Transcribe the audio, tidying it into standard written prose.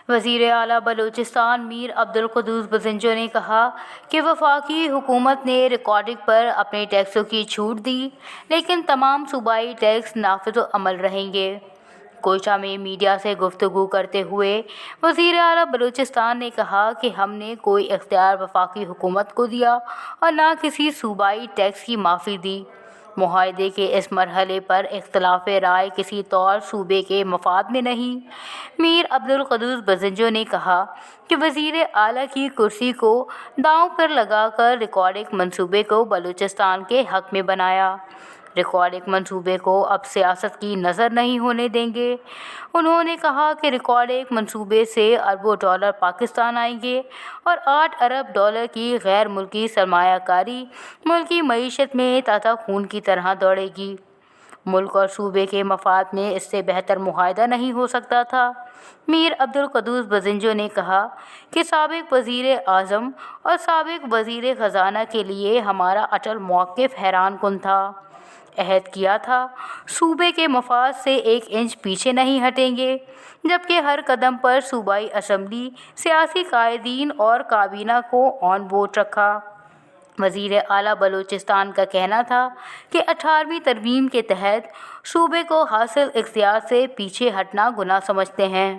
وزیر اعلیٰ بلوچستان میر عبدالقدوس بزنجو نے کہا کہ وفاقی حکومت نے ریکارڈنگ پر اپنے ٹیکسوں کی چھوٹ دی، لیکن تمام صوبائی ٹیکس نافذ عمل رہیں گے۔ کوئٹہ میں میڈیا سے گفتگو کرتے ہوئے وزیر اعلیٰ بلوچستان نے کہا کہ ہم نے کوئی اختیار وفاقی حکومت کو دیا اور نہ کسی صوبائی ٹیکس کی معافی دی۔ معاہدے کے اس مرحلے پر اختلاف رائے کسی طور صوبے کے مفاد میں نہیں۔ میر عبدالقدوس بزنجو نے کہا کہ وزیر اعلیٰ کی کرسی کو داؤں پر لگا کر ریکارڈنگ منصوبے کو بلوچستان کے حق میں بنایا۔ ریکارڈنگ منصوبے کو اب سیاست کی نظر نہیں ہونے دیں گے۔ انہوں نے کہا کہ ریکارڈنگ منصوبے سے اربوں ڈالر پاکستان آئیں گے اور 8 ارب ڈالر کی غیر ملکی سرمایہ کاری ملکی معیشت میں تازہ خون کی طرح دوڑے گی۔ ملک اور صوبے کے مفاد میں اس سے بہتر معاہدہ نہیں ہو سکتا تھا۔ میر عبدالقدوس بزنجو نے کہا کہ سابق وزیر اعظم اور سابق وزیر خزانہ کے لیے ہمارا اٹل موقف حیران کن تھا۔ عہد کیا تھا صوبے کے مفاد سے 1 انچ پیچھے نہیں ہٹیں گے، جبکہ ہر قدم پر صوبائی اسمبلی، سیاسی قائدین اور کابینہ کو آن بورڈ رکھا۔ وزیر اعلیٰ بلوچستان کا کہنا تھا کہ 18ویں ترمیم کے تحت صوبے کو حاصل اختیار سے پیچھے ہٹنا گناہ سمجھتے ہیں۔